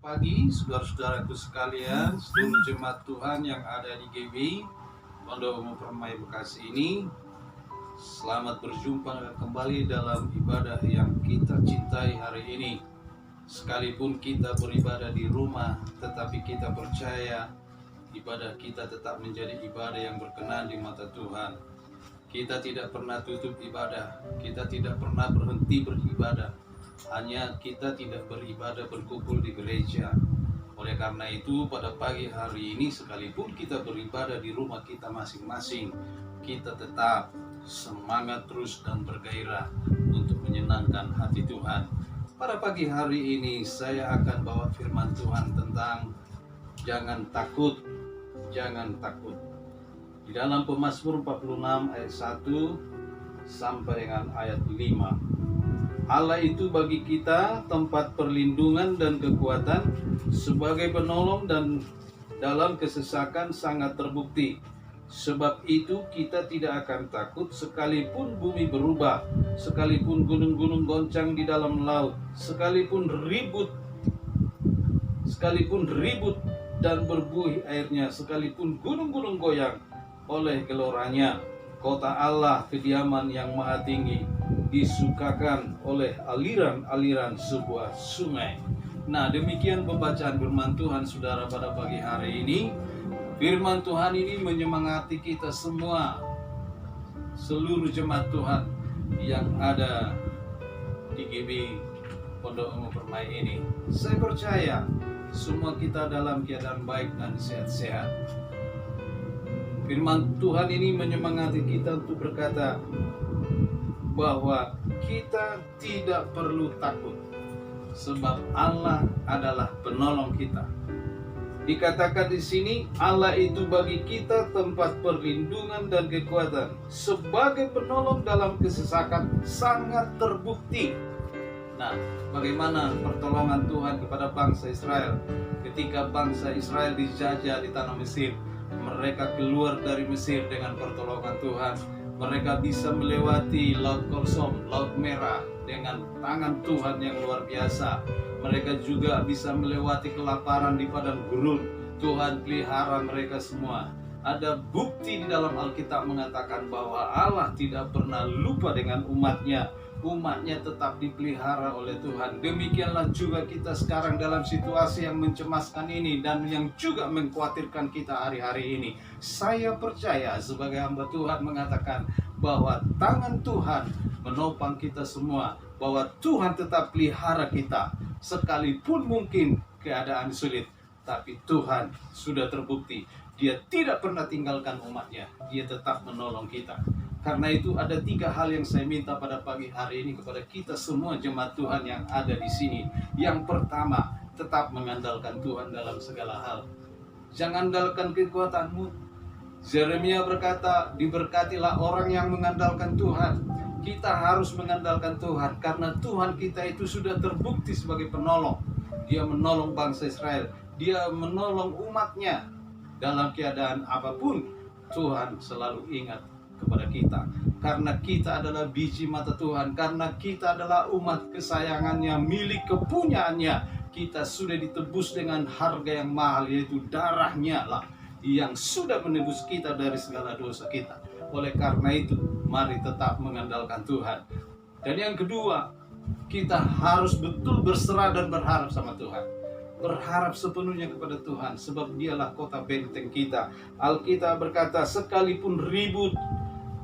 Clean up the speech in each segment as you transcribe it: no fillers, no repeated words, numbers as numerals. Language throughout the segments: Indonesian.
Pagi, saudara-saudaraku sekalian, seluruh jemaat Tuhan yang ada di GB Pondok Umum Permai Bekasi ini. Selamat berjumpa kembali dalam ibadah yang kita cintai hari ini. Sekalipun kita beribadah di rumah, tetapi kita percaya ibadah kita tetap menjadi ibadah yang berkenan di mata Tuhan. Kita tidak pernah tutup ibadah, kita tidak pernah berhenti beribadah. Hanya kita tidak beribadah berkumpul di gereja. Oleh karena itu, pada pagi hari ini sekalipun kita beribadah di rumah kita masing-masing, kita tetap semangat terus dan bergairah untuk menyenangkan hati Tuhan. Pada pagi hari ini saya akan bawa firman Tuhan tentang jangan takut, jangan takut. Di dalam Pemazmur 46 ayat 1 sampai dengan ayat 5. Allah itu bagi kita tempat perlindungan dan kekuatan, sebagai penolong dan dalam kesesakan sangat terbukti. Sebab itu kita tidak akan takut sekalipun bumi berubah, sekalipun gunung-gunung goncang di dalam laut, sekalipun ribut dan berbuih airnya, sekalipun gunung-gunung goyang oleh geloranya. Kota Allah, kediaman yang maha tinggi, disukakan oleh aliran-aliran sebuah sungai. Nah, demikian pembacaan firman Tuhan saudara pada pagi hari ini. Firman Tuhan ini menyemangati kita semua, seluruh jemaat Tuhan yang ada di GB Pondok Umum Permai ini. Saya percaya semua kita dalam keadaan baik dan sehat-sehat. Firman Tuhan ini menyemangati kita untuk berkata bahwa kita tidak perlu takut, sebab Allah adalah penolong kita. Dikatakan di sini, Allah itu bagi kita tempat perlindungan dan kekuatan, sebagai penolong dalam kesesakan sangat terbukti. Nah, bagaimana pertolongan Tuhan kepada bangsa Israel ketika bangsa Israel dijajah di tanah Mesir? Mereka keluar dari Mesir dengan pertolongan Tuhan. Mereka bisa melewati Laut Kosong, Laut Merah dengan tangan Tuhan yang luar biasa. Mereka juga bisa melewati kelaparan di padang gurun. Tuhan pelihara mereka semua. Ada bukti di dalam Alkitab mengatakan bahwa Allah tidak pernah lupa dengan umatnya. Umatnya tetap dipelihara oleh Tuhan. Demikianlah juga kita sekarang dalam situasi yang mencemaskan ini dan yang juga mengkhawatirkan kita hari-hari ini. Saya percaya sebagai hamba Tuhan mengatakan bahwa tangan Tuhan menopang kita semua, bahwa Tuhan tetap pelihara kita sekalipun mungkin keadaan sulit. Tapi Tuhan sudah terbukti, Dia tidak pernah tinggalkan umatnya. Dia tetap menolong kita. Karena itu ada 3 hal yang saya minta pada pagi hari ini kepada kita semua jemaat Tuhan yang ada di sini. Yang pertama, tetap mengandalkan Tuhan dalam segala hal. Jangan andalkan kekuatanmu. Yeremia berkata, diberkatilah orang yang mengandalkan Tuhan. Kita harus mengandalkan Tuhan karena Tuhan kita itu sudah terbukti sebagai penolong. Dia menolong bangsa Israel. Dia menolong umatnya dalam keadaan apapun. Tuhan selalu ingat kepada kita, karena kita adalah biji mata Tuhan, karena kita adalah umat kesayangannya, milik kepunyaannya. Kita sudah ditebus dengan harga yang mahal, yaitu darahnya lah yang sudah menebus kita dari segala dosa kita. Oleh karena itu, mari tetap mengandalkan Tuhan. Dan yang kedua, kita harus betul berserah dan berharap sama Tuhan. Berharap sepenuhnya kepada Tuhan, sebab Dialah kota benteng kita. Alkitab berkata, sekalipun ribut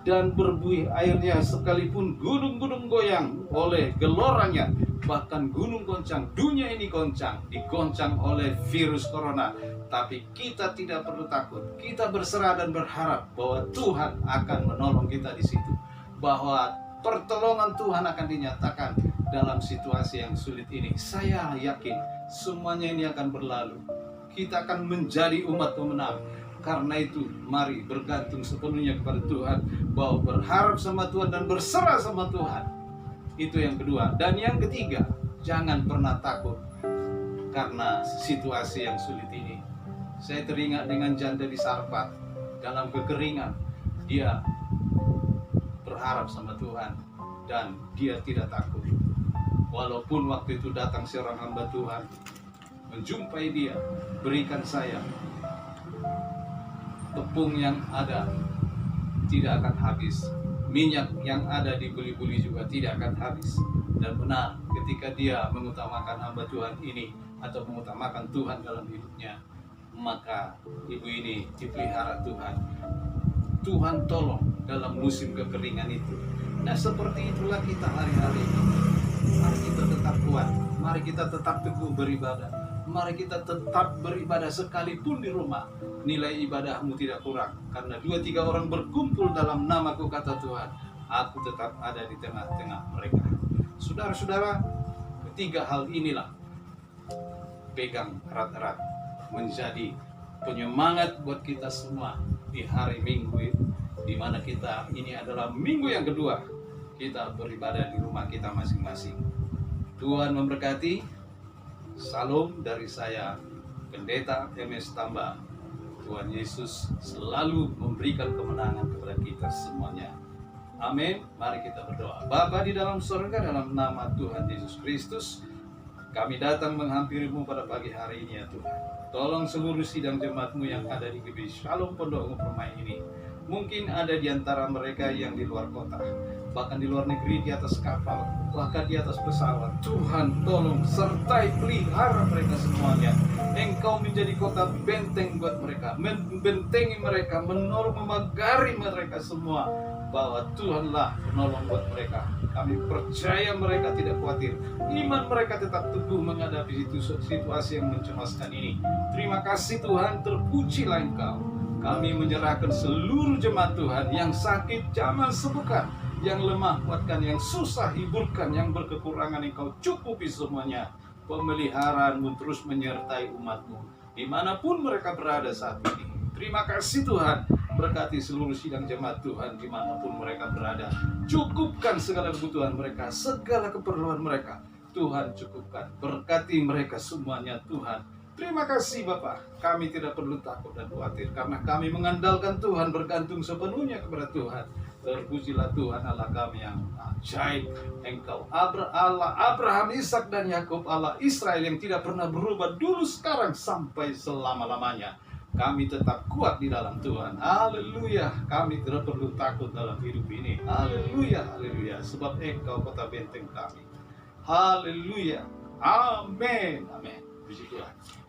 dan berbuih airnya, sekalipun gunung-gunung goyang oleh geloranya, bahkan gunung goncang, dunia ini goncang, digoncang oleh virus corona, tapi kita tidak perlu takut. Kita berserah dan berharap bahwa Tuhan akan menolong kita di situ, bahwa pertolongan Tuhan akan dinyatakan dalam situasi yang sulit ini. Saya yakin semuanya ini akan berlalu. Kita akan menjadi umat pemenang. Karena itu, mari bergantung sepenuhnya kepada Tuhan, bahwa berharap sama Tuhan dan berserah sama Tuhan. Itu yang kedua. Dan yang ketiga, jangan pernah takut karena situasi yang sulit ini. Saya teringat dengan janda di Sarfat, dalam kekeringan. Dia berharap sama Tuhan dan dia tidak takut. Walaupun waktu itu datang seorang hamba Tuhan menjumpai dia. Berikan saya tepung yang ada tidak akan habis, minyak yang ada di buli-buli juga tidak akan habis. Dan benar, ketika dia mengutamakan hamba Tuhan ini atau mengutamakan Tuhan dalam hidupnya, maka ibu ini dipelihara Tuhan. Tuhan tolong dalam musim kekeringan itu. Nah, seperti itulah kita hari-hari ini. Mari kita tetap kuat, mari kita tetap teguh beribadah, mari kita tetap beribadah sekalipun di rumah. Nilai ibadahmu tidak kurang, karena 2-3 orang berkumpul dalam namaku, kata Tuhan, aku tetap ada di tengah-tengah mereka. Saudara-saudara, ketiga hal inilah pegang erat-erat, menjadi penyemangat buat kita semua di hari Minggu, di mana kita ini adalah minggu yang kedua kita beribadah di rumah kita masing-masing. Tuhan memberkati. Salam dari saya, Pendeta MS Tambah. Tuhan Yesus selalu memberikan kemenangan kepada kita semuanya. Amin. Mari kita berdoa. Bapa di dalam surga, dalam nama Tuhan Yesus Kristus, kami datang menghampirimu pada pagi hari ini ya Tuhan. Tolong seluruh sidang jemaatmu yang ada di GBI Shalom Pondok Permai ini. Mungkin ada di antara mereka yang di luar kota, bahkan di luar negeri, di atas kapal, bahkan di atas pesawat. Tuhan tolong sertai pelihara mereka semuanya. Engkau menjadi kota benteng buat mereka, membentengi mereka, menolong, memagari mereka semua, bahwa Tuhanlah penolong buat mereka. Kami percaya mereka tidak khawatir. Iman mereka tetap teguh menghadapi situasi yang mencemaskan ini. Terima kasih Tuhan, terpujilah Engkau. Kami menyerahkan seluruh jemaat Tuhan yang sakit, jamah sembuhkan, yang lemah kuatkan, yang susah hiburkan, yang berkekurangan Engkau cukupi semuanya. Pemeliharaanmu terus menyertai umatmu dimanapun mereka berada saat ini. Terima kasih Tuhan, berkati seluruh sidang jemaat Tuhan dimanapun mereka berada. Cukupkan segala kebutuhan mereka, segala keperluan mereka. Tuhan cukupkan, berkati mereka semuanya Tuhan. Terima kasih Bapak, kami tidak perlu takut dan khawatir, karena kami mengandalkan Tuhan, bergantung sepenuhnya kepada Tuhan. Terpujilah Tuhan Allah kami yang ajaib. Engkau Allah Abraham, Ishak dan Yakub, Allah Israel yang tidak pernah berubah dulu, sekarang, sampai selama-lamanya. Kami tetap kuat di dalam Tuhan. Haleluya. Kami tidak perlu takut dalam hidup ini. Haleluya, haleluya. Sebab Engkau kota benteng kami. Haleluya. Amin. Amin. Puji Tuhan.